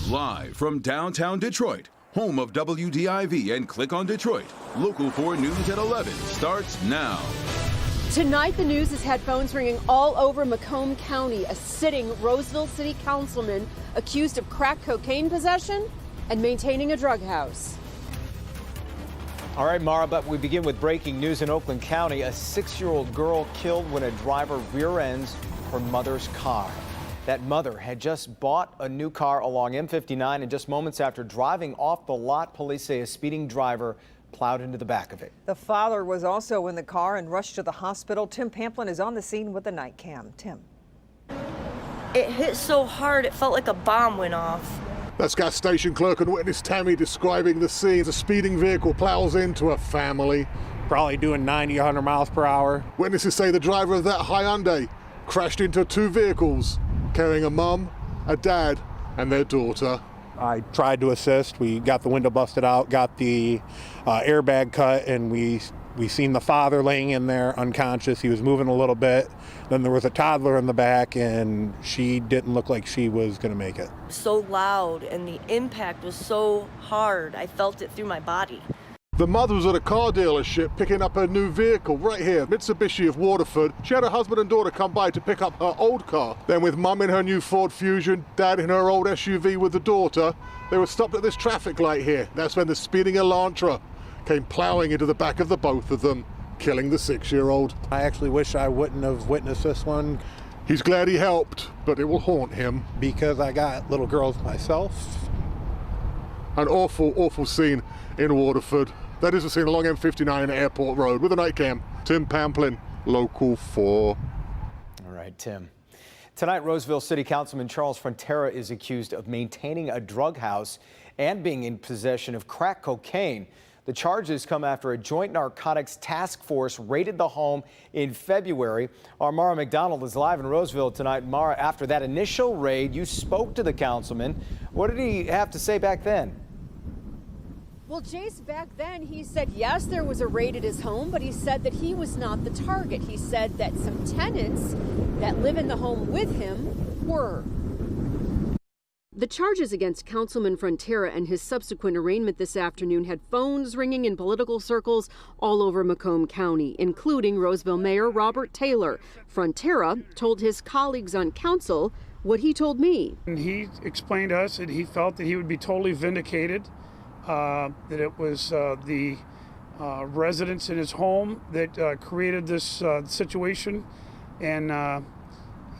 Live from downtown Detroit, home of WDIV and Click on Detroit, Local 4 News at 11 starts now. Tonight, the news has had phones ringing all over Macomb County. A sitting Roseville City Councilman accused of crack cocaine possession and maintaining a drug house. All right, Mara, but we begin with breaking news in Oakland County. A 6-year-old girl killed when a driver rear-ends her mother's car. That mother had just bought a new car along M59, and just moments after driving off the lot, police say a speeding driver plowed into the back of it. The father was also in the car and rushed to the hospital. Tim Pamplin is on the scene with a night cam. Tim. It hit so hard it felt like a bomb went off. That's gas station clerk and witness Tammy describing the scene. A speeding vehicle plows into a family. Probably doing 90, 100 miles per hour. Witnesses say the driver of that Hyundai crashed into 2 vehicles, carrying a mum, a dad, and their daughter. I tried to assist. We got the window busted out, got the airbag cut, and we seen the father laying in there unconscious. He was moving a little bit. Then there was a toddler in the back, and she didn't look like she was going to make it. So loud, and the impact was so hard. I felt it through my body. The mother was at a car dealership picking up her new vehicle right here, Mitsubishi of Waterford. She had her husband and daughter come by to pick up her old car. Then with mum in her new Ford Fusion, dad in her old SUV with the daughter, they were stopped at this traffic light here. That's when the speeding Elantra came plowing into the back of the both of them, killing the 6-year-old. I actually wish I wouldn't have witnessed this one. He's glad he helped, but it will haunt him. Because I got little girls myself. An awful, awful scene in Waterford. That is the scene along M59 Airport Road with a night cam. Tim Pamplin, Local 4. All right, Tim. Tonight, Roseville City Councilman Charles Frontera is accused of maintaining a drug house and being in possession of crack cocaine. The charges come after a joint narcotics task force raided the home in February. Our Mara McDonald is live in Roseville tonight. Mara, after that initial raid, you spoke to the councilman. What did he have to say back then? Well, Jace, back then he said, yes, there was a raid at his home, but he said that he was not the target. He said that some tenants that live in the home with him were. The charges against Councilman Frontera and his subsequent arraignment this afternoon had phones ringing in political circles all over Macomb County, including Roseville Mayor Robert Taylor. Frontera told his colleagues on council what he told me. And he explained to us that he felt that he would be totally vindicated. That it was the residents in his home that created this situation, and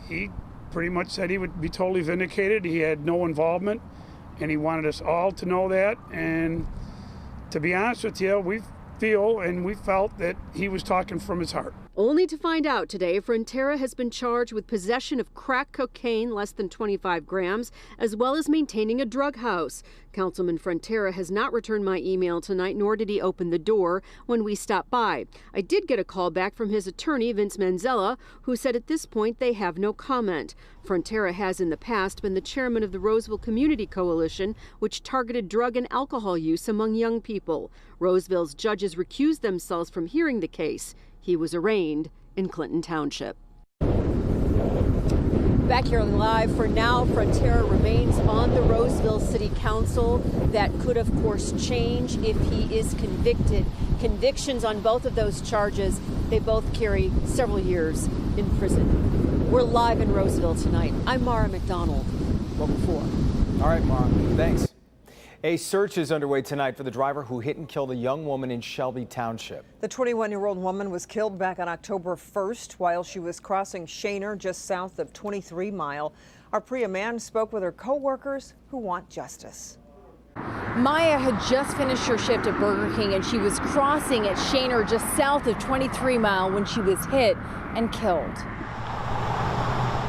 he pretty much said he would be totally vindicated. He had no involvement, and he wanted us all to know that. And to be honest with you, we felt that he was talking from his heart. Only to find out today, Frontera has been charged with possession of crack cocaine, less than 25 grams, as well as maintaining a drug house. Councilman Frontera has not returned my email tonight, nor did he open the door when we stopped by. I did get a call back from his attorney, Vince Manzella, who said at this point they have no comment. Frontera has in the past been the chairman of the Roseville Community Coalition, which targeted drug and alcohol use among young people. Roseville's judges recused themselves from hearing the case. He was arraigned in Clinton Township. Back here live for now, Frontera remains on the Roseville City Council. That could, of course, change if he is convicted. Convictions on both of those charges, they both carry several years in prison. We're live in Roseville tonight. I'm Mara McDonald, Local 4. All right, Mara, thanks. A search is underway tonight for the driver who hit and killed a young woman in Shelby Township. The 21-year-old woman was killed back on October 1st while she was crossing Shaner just south of 23 Mile. Our Priya Mann spoke with her co-workers who want justice. Maya had just finished her shift at Burger King and she was crossing at Shaner just south of 23 Mile when she was hit and killed.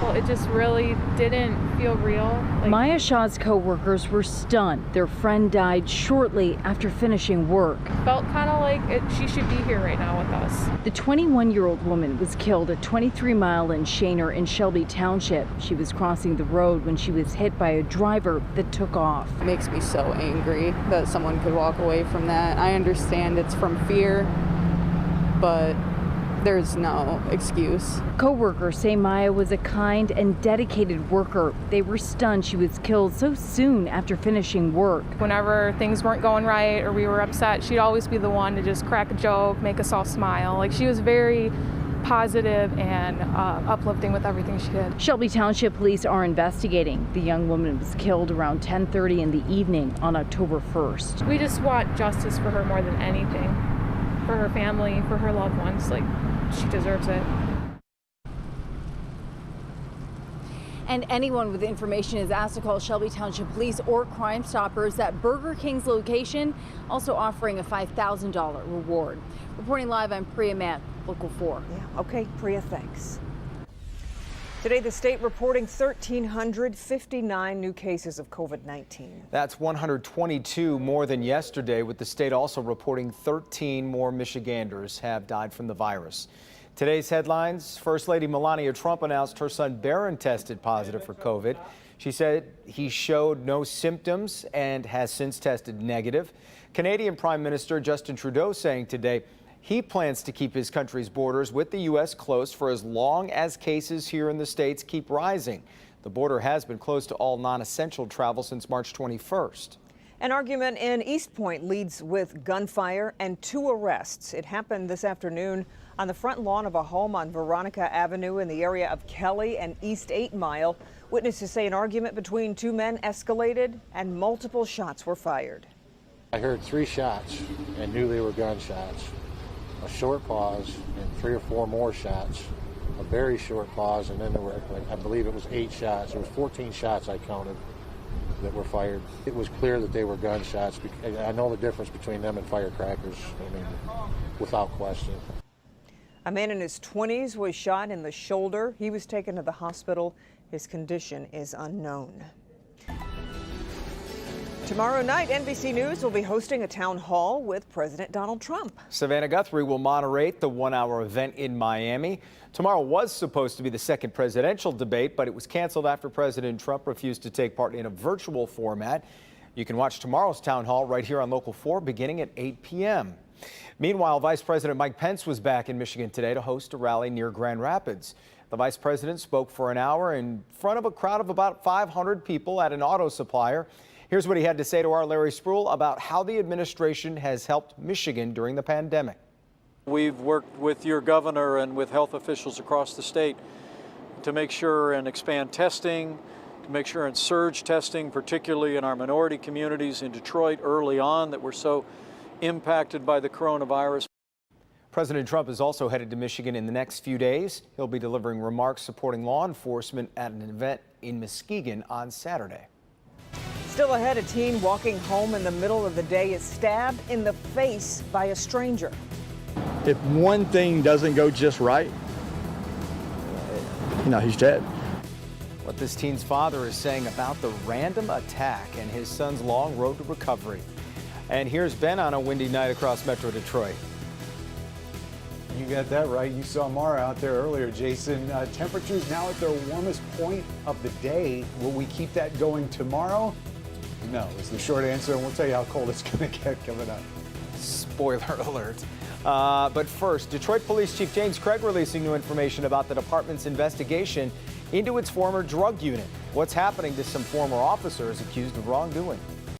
Well, it just really didn't feel real. Maya Shaw's co-workers were stunned. Their friend died shortly after finishing work. Felt kind of like she should be here right now with us. The 21-year-old woman was killed at 23 Mile in Shaner in Shelby Township. She was crossing the road when she was hit by a driver that took off. It makes me so angry that someone could walk away from that. I understand it's from fear, but there's no excuse. Co-workers say Maya was a kind and dedicated worker. They were stunned she was killed so soon after finishing work. Whenever things weren't going right or we were upset, she'd always be the one to just crack a joke, make us all smile. Like, she was very positive and uplifting with everything she did. Shelby Township Police are investigating. The young woman was killed around 10:30 in the evening on October 1st. We just want justice for her more than anything. For her family, for her loved ones. Like, she deserves it. And anyone with information is asked to call Shelby Township Police or Crime Stoppers at Burger King's location, also offering a $5,000 reward. Reporting live, I'm Priya Mann, Local 4. Yeah, okay, Priya, thanks. Today, the state reporting 1,359 new cases of COVID-19. That's 122 more than yesterday, with the state also reporting 13 more Michiganders have died from the virus. Today's headlines: First Lady Melania Trump announced her son Barron tested positive for COVID. She said he showed no symptoms and has since tested negative. Canadian Prime Minister Justin Trudeau saying today he plans to keep his country's borders with the U.S. closed for as long as cases here in the States keep rising. The border has been closed to all non-essential travel since March 21st. An argument in East Point leads with gunfire and 2 arrests. It happened this afternoon on the front lawn of a home on Veronica Avenue in the area of Kelly and East 8 Mile. Witnesses say an argument between 2 men escalated and multiple shots were fired. I heard 3 shots and knew they were gunshots. A short pause and 3 or 4 more shots. A very short pause, and then there were, I believe it was 8 shots. There was 14 shots I counted that were fired. It was clear that they were gunshots. I know the difference between them and firecrackers, I mean, without question. A man in his 20s was shot in the shoulder. He was taken to the hospital. His condition is unknown. Tomorrow night, NBC News will be hosting a town hall with President Donald Trump. Savannah Guthrie will moderate the 1-hour event in Miami. Tomorrow was supposed to be the second presidential debate, but it was canceled after President Trump refused to take part in a virtual format. You can watch tomorrow's town hall right here on Local 4 beginning at 8 p.m. Meanwhile, Vice President Mike Pence was back in Michigan today to host a rally near Grand Rapids. The vice president spoke for an hour in front of a crowd of about 500 people at an auto supplier. Here's what he had to say to our Larry Spruill about how the administration has helped Michigan during the pandemic. We've worked with your governor and with health officials across the state to make sure and expand testing, to make sure and surge testing, particularly in our minority communities in Detroit early on that were so impacted by the coronavirus. President Trump is also headed to Michigan in the next few days. He'll be delivering remarks supporting law enforcement at an event in Muskegon on Saturday. Still ahead, a teen walking home in the middle of the day is stabbed in the face by a stranger. If one thing doesn't go just right, he's dead. What this teen's father is saying about the random attack and his son's long road to recovery. And here's Ben on a windy night across Metro Detroit. You got that right. You saw Mara out there earlier, Jason. Temperatures now at their warmest point of the day. Will we keep that going tomorrow? No, is the short answer, and we'll tell you how cold it's going to get coming up. Spoiler alert. But first, Detroit Police Chief James Craig releasing new information about the department's investigation into its former drug unit. What's happening to some former officers accused of wrongdoing?